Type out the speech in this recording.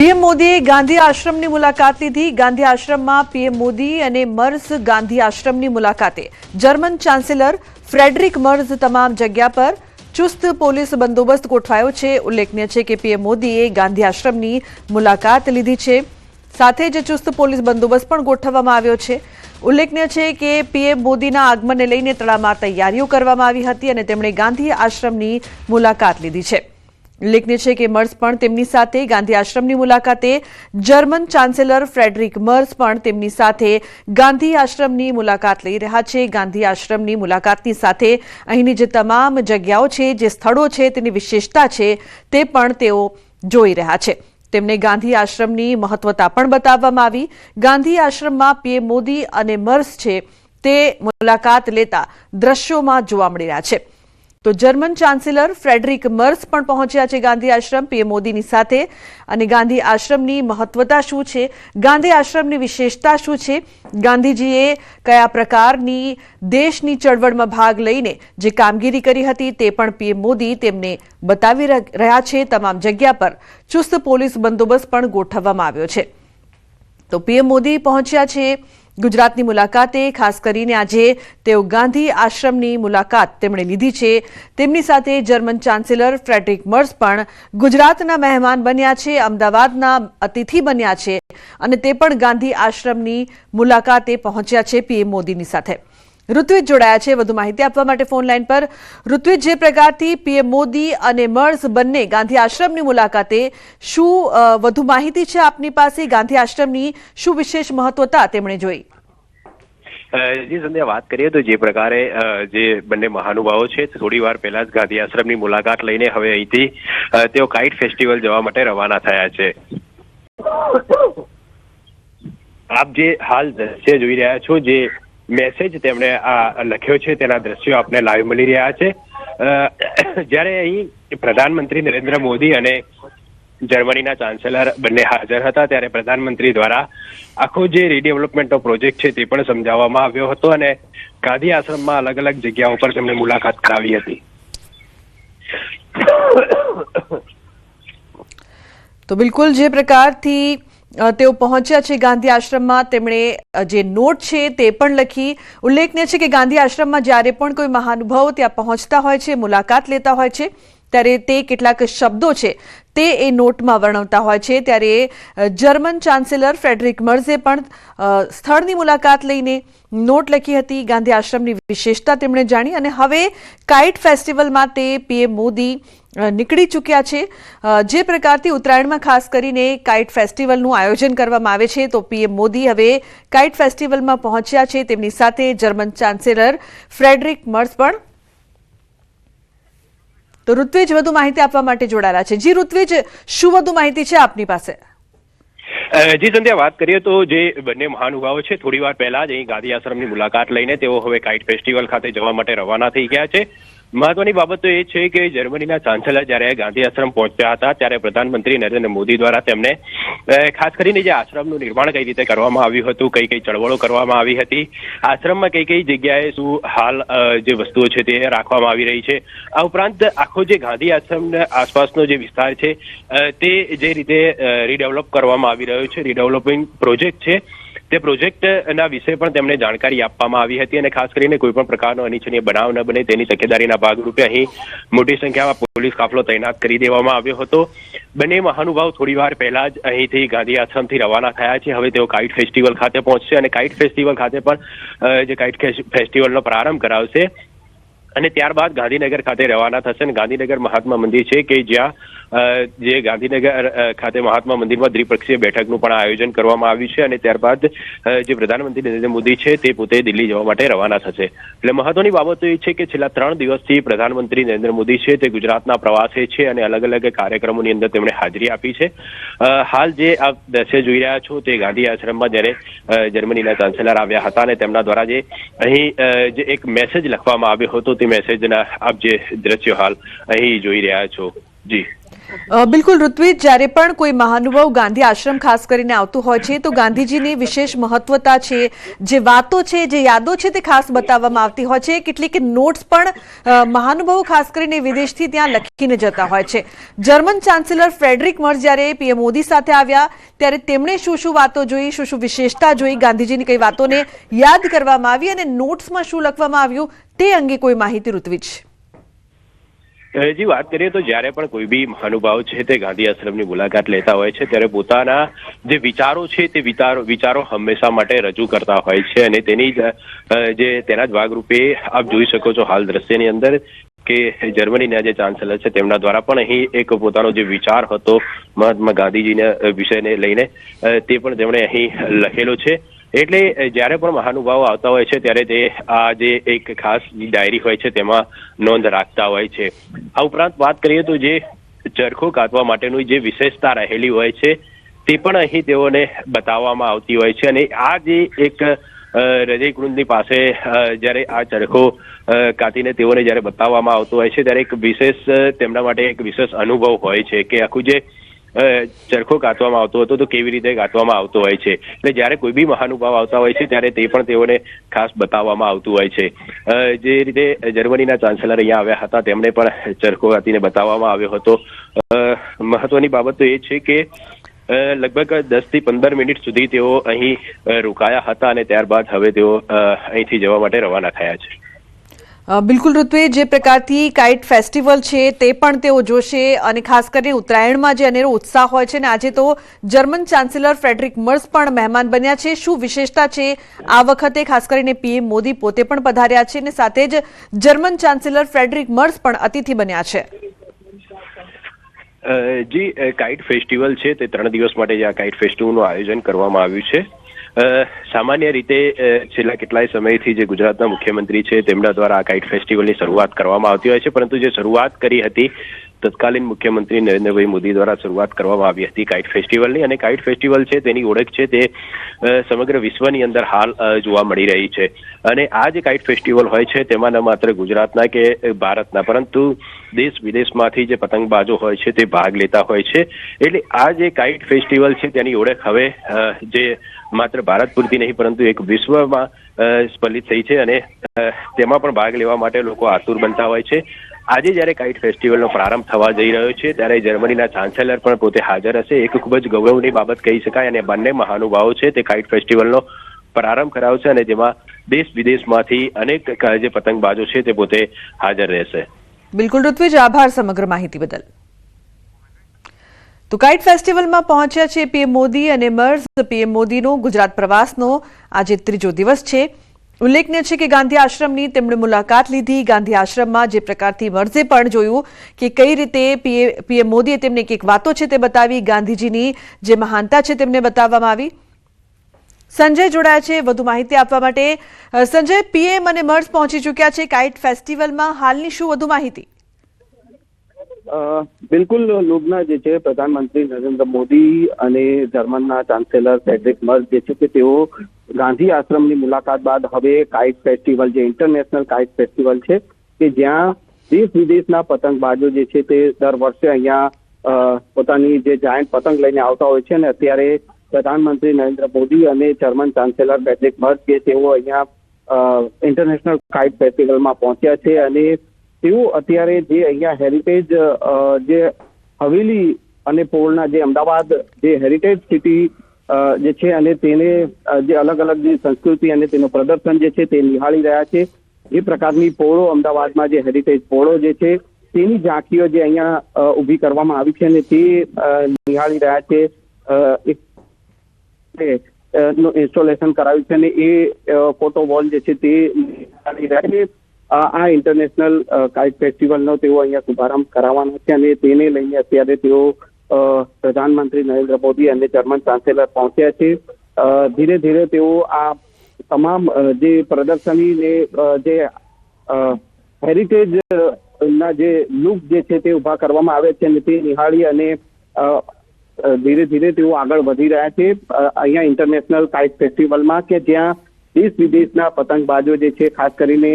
PM મોદીએ ગાંધી આશ્રમની મુલાકાત લીધી। ગાંધી આશ્રમમાં પીએમ મોદી અને મર્ઝ ગાંધી આશ્રમની મુલાકાતે જર્મન ચાન્સેલર ફ્રેડરિક મર્ઝ તમામ જગ્યા પર ચુસ્ત પોલીસ બંદોબસ્ત ગોઠવાયો છે। ઉલ્લેખનીય છે કે પીએમ મોદીએ ગાંધી આશ્રમની મુલાકાત લીધી છે, સાથે જ ચુસ્ત પોલીસ બંદોબસ્ત પણ ગોઠવવામાં આવ્યો છે। ઉલ્લેખનીય છે કે પીએમ મોદીના આગમનને લઈને તડામાર તૈયારીઓ કરવામાં આવી હતી અને તેમણે ગાંધી આશ્રમની મુલાકાત લીધી છે। ઉલ્લેખનીય છે કે મર્ઝ પણ તેમની સાથે ગાંધી આશ્રમની મુલાકાતે, જર્મન ચાન્સેલર ફ્રેડરિક મર્ઝ પણ તેમની સાથે ગાંધી આશ્રમની મુલાકાત લઈ રહ્યા છે। ગાંધી આશ્રમની મુલાકાતની સાથે અહીંની જે તમામ જગ્યાઓ છે, જે સ્થળો છે, તેની વિશેષતા છે, તે પણ તેઓ જોઈ રહ્યા છે। તેમને ગાંધી આશ્રમની મહત્વતા પણ બતાવવામાં આવી। ગાંધી આશ્રમમાં પીએમ મોદી અને મર્ઝ છે તે મુલાકાત લેતા દ્રશ્યોમાં જોવા મળી રહ્યા છે। તો જર્મન ચાન્સેલર ફ્રેડરિક મર્ઝ પણ પહોંચ્યા છે ગાંધી આશ્રમ પીએમ મોદીની સાથે। અને ગાંધી આશ્રમની મહત્વતા શું છે, ગાંધી આશ્રમની વિશેષતા શું છે, ગાંધીજીએ કયા પ્રકારની દેશની ચળવળમાં ભાગ લઈને જે કામગીરી કરી હતી તે પણ પીએમ મોદી તેમને બતાવી રહ્યા છે। તમામ જગ્યા પર ચુસ્ત પોલીસ બંદોબસ્ત પણ ગોઠવવામાં આવ્યો છે। તો પીએમ મોદી પહોંચ્યા છે ગુજરાતની મુલાકાતે। ખાસ કરીને આજે તેઓ ગાંધી આશ્રમની મુલાકાત તેમણે લીધી છે। તેમની સાથે જર્મન ચાન્સેલર ફ્રેડરિક મર્ઝ પણ ગુજરાતના મહેમાન બન્યા છે, અમદાવાદના અતિથિ બન્યા છે અને તે પણ ગાંધી આશ્રમની મુલાકાતે પહોંચ્યા છે પીએમ મોદીની સાથે। ઋત્વિજ જોડાયા છે વધુ માહિતી આપવા માટે ફોન લાઈન પર। ઋત્વિજ, જે પ્રકારથી પીએમ મોદી અને મર્ઝ બંને ગાંધી આશ્રમની મુલાકાતે, શું વધુ માહિતી છે આપની પાસે? ગાંધી આશ્રમની શું વિશેષ મહત્વતા તેમણે જોઈ? જી સંધ્યા, વાત કરીએ તો જે પ્રકારે જે બંને મહાનુભાવો છે થોડી વાર પહેલા જ ગાંધી આશ્રમની મુલાકાત લઈને હવે અહીંથી તેઓ કાઇટ ફેસ્ટિવલ જવા માટે રવાના થયા છે। આપ જે હાલ દ્રશ્ય જોઈ રહ્યા છો, જે મેસેજ તેમણે આ લખ્યો છે તેના દ્રશ્યો આપને લાઈવ મળી રહ્યા છે। જ્યારે અહીં પ્રધાનમંત્રી નરેન્દ્ર મોદી અને જર્મનીના ચાન્સેલર બંને હાજર હતા ત્યારે પ્રધાનમંત્રી દ્વારા આખો જે રીડેવલપમેન્ટનો પ્રોજેક્ટ છે તે પણ સમજાવવામાં આવ્યો હતો અને ગાંધી આશ્રમમાં અલગ અલગ જગ્યાઓ પર તેમણે મુલાકાત કરાવી હતી। તો બિલકુલ જે પ્રકારથી તેઓ પહોંચ્યા છે ગાંધી આશ્રમમાં, તેમણે જે નોટ છે તે પણ લખી। ઉલ્લેખનીય છે કે ગાંધી આશ્રમમાં જ્યારે પણ કોઈ મહાનુભાવો ત્યાં પહોંચતા હોય છે, મુલાકાત લેતા હોય છે, ત્યારે તે કેટલાક શબ્દો છે તે એ નોટમાં વર્ણવતા હોય છે। ત્યારે જર્મન ચાન્સેલર ફ્રેડરિક મર્ઝે પણ સ્થળની મુલાકાત લઈને નોટ લખી હતી, ગાંધી આશ્રમની વિશેષતા તેમણે જાણી અને હવે કાઇટ ફેસ્ટિવલ માટે પીએમ મોદી નીકળી ચૂક્યા છે। જે પ્રકારથી ઉત્તરાયણમાં ખાસ કરીને કાઇટ ફેસ્ટિવલનું આયોજન કરવામાં આવે છે, તો પીએમ મોદી હવે કાઇટ ફેસ્ટિવલમાં પહોંચ્યા છે। તેમની સાથે જર્મન ચાન્સેલર ફ્રેડરિક મર્ઝ પણ। તો ઋત્વિજ વધુ માહિતી આપવા માટે જોડાયેલા છે। જી ઋત્વિજ, શું વધુ માહિતી છે આપની પાસે? જી સંધ્યા, વાત કરીએ તો જે બંને મહાનુભાવો છે થોડી વાર પહેલા જ અહીં ગાંધી આશ્રમની મુલાકાત લઈને તેઓ હવે કાઇટ ફેસ્ટિવલ ખાતે જવા માટે રવાના થઈ ગયા છે। મહત્વની બાબત તો એ છે કે જર્મનીના ચાન્સેલર જ્યારે ગાંધી આશ્રમ પહોંચ્યા હતા ત્યારે પ્રધાનમંત્રી નરેન્દ્ર મોદી દ્વારા તેમને ખાસ કરીને જે આશ્રમનું નિર્માણ કઈ રીતે કરવામાં આવ્યું હતું, કઈ કઈ ચળવળો કરવામાં આવી હતી, આશ્રમમાં કઈ કઈ જગ્યાએ શું હાલ જે વસ્તુઓ છે તે રાખવામાં આવી રહી છે, આ ઉપરાંત આખો જે ગાંધી આશ્રમના આસપાસનો જે વિસ્તાર છે તે જે રીતે રીડેવલપ કરવામાં આવી રહ્યો છે, રીડેવલપિંગ પ્રોજેક્ટ છે, તે પ્રોજેક્ટના વિશે પણ તેમને જાણકારી આપવામાં આવી હતી અને ખાસ કરીને કોઈ પણ પ્રકારનો અનિચ્છનીય બનાવ ન બને તેની તકેદારીના ભાગરૂપે અહીં મોટી સંખ્યામાં પોલીસ કાફલો તૈનાત કરી દેવામાં આવ્યો હતો। બંને મહાનુભાવ થોડી વાર પહેલા જ અહીંથી ગાંધી આશ્રમથી રવાના થયા છે। હવે તેઓ કાઇટ ફેસ્ટિવલ ખાતે પહોંચશે અને કાઇટ ફેસ્ટિવલ ખાતે પણ જે કાઇટ ફેસ્ટિવલનો પ્રારંભ કરાવશે અને ત્યારબાદ ગાંધીનગર ખાતે રવાના થશે। અને ગાંધીનગર મહાત્મા મંદિર છે કે જ્યાં જે ગાંધીનગર ખાતે મહાત્મા મંદિરમાં દ્વિપક્ષીય બેઠકનું પણ આયોજન કરવામાં આવ્યું છે અને ત્યારબાદ જે પ્રધાનમંત્રી નરેન્દ્ર મોદી છે તે પોતે દિલ્હી જવા માટે રવાના થશે। એટલે મહત્વની બાબત એ છે કે છેલ્લા 3 દિવસથી પ્રધાનમંત્રી નરેન્દ્ર મોદી છે તે ગુજરાતના પ્રવાસે છે અને અલગ અલગ કાર્યક્રમોની અંદર તેમણે હાજરી આપી છે। હાલ જે આપ દ્રશ્ય જોઈ રહ્યા છો તે ગાંધી આશ્રમમાં જ્યારે જર્મનીના ચાન્સેલર આવ્યા હતા અને તેમના દ્વારા જે અહીં જે એક મેસેજ લખવામાં આવ્યો હતો તે મેસેજના આપ જે દ્રશ્યો હાલ અહીં જોઈ રહ્યા છો। જી બિલકુલ ઋત્વિજ, જ્યારે પણ કોઈ મહાનુભાવ ગાંધી આશ્રમ ખાસ કરીને આવતું હોય છે તો ગાંધીજીની વિશેષ મહત્વતા છે, જે વાતો છે, જે યાદો છે તે ખાસ બતાવવામાં આવતી હોય છે. કેટલીક નોટ્સ પણ મહાનુભાવો ખાસ કરીને વિદેશથી ત્યાં લખીને જતા હોય છે. જર્મન ચાન્સેલર ફ્રેડરિક મર્સ જ્યારે પીએમ મોદી સાથે આવ્યા ત્યારે તેમણે શું શું વાતો જોઈ, શું શું વિશેષતા જોઈ, ગાંધીજીની કઈ વાતોને યાદ કરવામાં આવી અને નોટ્સમાં શું લખવામાં આવ્યું તે અંગે કોઈ માહિતી ઋત્વિજ? જી, વાત કરીએ તો જ્યારે પણ કોઈ બી મહાનુભાવ છે તે ગાંધી આશ્રમની મુલાકાત લેતા હોય છે ત્યારે પોતાના જે વિચારો છે તે વિચારો હંમેશા માટે રજૂ કરતા હોય છે અને તેના જ ભાગરૂપે આપ જોઈ શકો છો હાલ દ્રશ્યની અંદર કે જર્મનીના જે ચાન્સેલર છે તેમના દ્વારા પણ અહીં એક પોતાનો જે વિચાર હતો મહાત્મા ગાંધીજીના વિષયને લઈને તે પણ તેમણે અહીં લખેલો છે. એટલે જ્યારે પણ મહાનુભાવો આવતા હોય છે ત્યારે તે આ જે એક ખાસ ડાયરી હોય છે તેમાં નોંધ રાખતા હોય છે. આ ઉપરાંત વાત કરીએ તો જે ચરખો કાતવા માટેની જે વિશેષતા રહેલી હોય છે તે પણ અહીં તેઓને બતાવવામાં આવતી હોય છે અને આ જે એક હૃદયકુંડની પાસે જ્યારે આ ચરખો કાતીને તેઓને જ્યારે બતાવવામાં આવતો હોય છે ત્યારે એક વિશેષ તેમના માટે એક વિશેષ અનુભવ હોય છે કે આખું જે ચરખો કાતવામાં આવતો હતો તો કેવી રીતે કાતવામાં આવતો હોય છે. એટલે જ્યારે કોઈ બી મહાનુભાવ આવતા હોય છે ત્યારે તે પણ તેઓને ખાસ બતાવવામાં આવતું હોય છે. જે રીતે જર્મનીના ચાન્સેલર અહીંયા આવ્યા હતા તેમણે પણ ચરખો કાતીને બતાવવામાં આવ્યો હતો. મહત્વની બાબત તો એ છે કે લગભગ 10 થી 15 મિનિટ સુધી તેઓ અહીં રોકાયા હતા અને ત્યારબાદ હવે તેઓ અહીંથી જવા માટે રવાના થયા છે. બિલકુલ ઋત્વિજ, જે પ્રકારથી કાઇટ ફેસ્ટિવલ છે તે પણ તેઓ જોશે અને ખાસ કરીને ઉત્તરાયણમાં જે અનેરો ઉત્સાહ હોય છે ને આજે તો જર્મન ચાન્સેલર ફ્રેડરિક મર્સ પણ મહેમાન બન્યા છે. શું વિશેષતા છે આ વખતે? ખાસ કરીને પીએમ મોદી પોતે પણ પધાર્યા છે અને સાથે જ જર્મન ચાન્સેલર ફ્રેડરિક મર્સ પણ અતિથિ બન્યા છે. જી, કાઇટ ફેસ્ટિવલ છે તે 3 દિવસ માટે આ કાઇટ ફેસ્ટિવલનું આયોજન કરવામાં આવ્યું છે. સામાન્ય રીતે છેલ્લા કેટલાય સમયથી જે ગુજરાતના મુખ્યમંત્રી છે તેમના દ્વારા આ કાઇટ ફેસ્ટિવલની શરૂઆત કરવામાં આવતી હોય છે, પરંતુ જે શરૂઆત કરી હતી તત્કાલીન મુખ્યમંત્રી નરેન્દ્રભાઈ મોદી દ્વારા શરૂઆત કરવામાં આવી હતી કાઇટ ફેસ્ટિવલની અને કાઇટ ફેસ્ટિવલ છે તેની ઓળખ છે તે સમગ્ર વિશ્વની અંદર હાલ જોવા મળી રહી છે. અને આ જે કાઇટ ફેસ્ટિવલ હોય છે તેમાં ન માત્ર ગુજરાતના કે ભારતના પરંતુ દેશ વિદેશમાંથી જે પતંગબાજો હોય છે તે ભાગ લેતા હોય છે. એટલે આ જે કાઇટ ફેસ્ટિવલ છે તેની ઓળખ હવે જે માત્ર ભારત પૂરતી નહીં પરંતુ એક વિશ્વમાં સ્ફલિત થઈ છે અને તેમાં પણ ભાગ લેવા માટે લોકો આતુર બનતા હોય છે. આજે જ્યારે કાઇટ ફેસ્ટિવલનો પ્રારંભ થવા જઈ રહ્યો છે ત્યારે જર્મનીના ચાન્સેલર પણ પોતે હાજર હશે. એક ખૂબ જ ગૌરવની બાબત કહી શકાય અને બંને મહાનુભાવો છે તે કાઇટ ફેસ્ટિવલનો પ્રારંભ કરાવશે અને જેમાં દેશ વિદેશમાંથી અનેક જે પતંગબાજો છે તે પોતે હાજર રહેશે. બિલકુલ ઋત્વિજ, આભાર સમગ્ર માહિતી બદલ. તો કાઇટ ફેસ્ટિવલમાં પહોંચ્યા છે પીએમ મોદી અને મર્સ. પીએમ મોદીનો ગુજરાત પ્રવાસનો આજે 3જો દિવસ છે. ઉલ્લેખનીય છે કે ગાંધી આશ્રમની તેમણે મુલાકાત લીધી. ગાંધી આશ્રમમાં જે પ્રકારથી મર્સે પણ જોયું કે કઈ રીતે પીએમ મોદીએ તેમને એક વાતો છે તે બતાવી, ગાંધીજીની જે મહાનતા છે તેમને બતાવવામાં આવી. સંજય જોડાયા છે વધુ માહિતી આપવા માટે. સંજય, પીએમ અને મર્સ પહોંચી ચૂક્યા છે કાઇટ ફેસ્ટિવલમાં, હાલની શું વધુ માહિતી? બિલકુલ લુબના, જે છે પ્રધાનમંત્રી નરેન્દ્ર મોદી અને જર્મનના ચાન્સેલર ફ્રેડરિક મર્સ જે છે કે તેઓ ગાંધી આશ્રમની મુલાકાત બાદ હવે કાઇટ ફેસ્ટિવલ, જે ઇન્ટરનેશનલ કાઇટ ફેસ્ટિવલ છે કે જ્યાં દેશ વિદેશના પતંગબાજો જે છે તે દર વર્ષે અહીંયા પોતાની જે જાયન્ટ પતંગ લઈને આવતા હોય છે અને અત્યારે પ્રધાનમંત્રી નરેન્દ્ર મોદી અને જર્મન ચાન્સેલર ફ્રેડરિક મર્સ કે તેઓ અહીંયા ઇન્ટરનેશનલ કાઇટ ફેસ્ટિવલમાં પહોંચ્યા છે અને તેઓ અત્યારે જે અહીંયા હેરિટેજ જે હવેલી અને પોળના જે અમદાવાદ જે હેરિટેજ સિટી જે છે અને તેને જે અલગ અલગ જે સંસ્કૃતિ અને તેનું પ્રદર્શન જે છે તે નિહાળી રહ્યા છે. એ પ્રકારની પોળો અમદાવાદમાં જે હેરિટેજ પોળો જે છે તેની ઝાંખીઓ જે અહીંયા ઊભી કરવામાં આવી છે અને તે નિહાળી રહ્યા છે. ઇન્સ્ટોલેશન કરાવ્યું છે અને એ ફોટો વોલ જે છે તે નિહાળી રહ્યા છે. આ ઇન્ટરનેશનલ કાઇટ ફેસ્ટિવલનો તેઓ અહીંયા શુભારંભ કરાવવાના છે અને તેને લઈને અત્યારે તેઓ પ્રધાનમંત્રી નરેન્દ્ર મોદી અને જર્મન ચાન્સેલર પહોંચ્યા છે. ધીરે ધીરે તેઓ આ તમામ જે પ્રદર્શની ને જે હેરિટેજ ના જે લુક જે છે તે ઉભા કરવામાં આવે છે અને તે નિહાળી અને ધીરે ધીરે તેઓ આગળ વધી રહ્યા છે અહીંયા ઇન્ટરનેશનલ કાઇટ ફેસ્ટિવલમાં કે જ્યાં દેશ વિદેશના પતંગબાજો જે છે ખાસ કરીને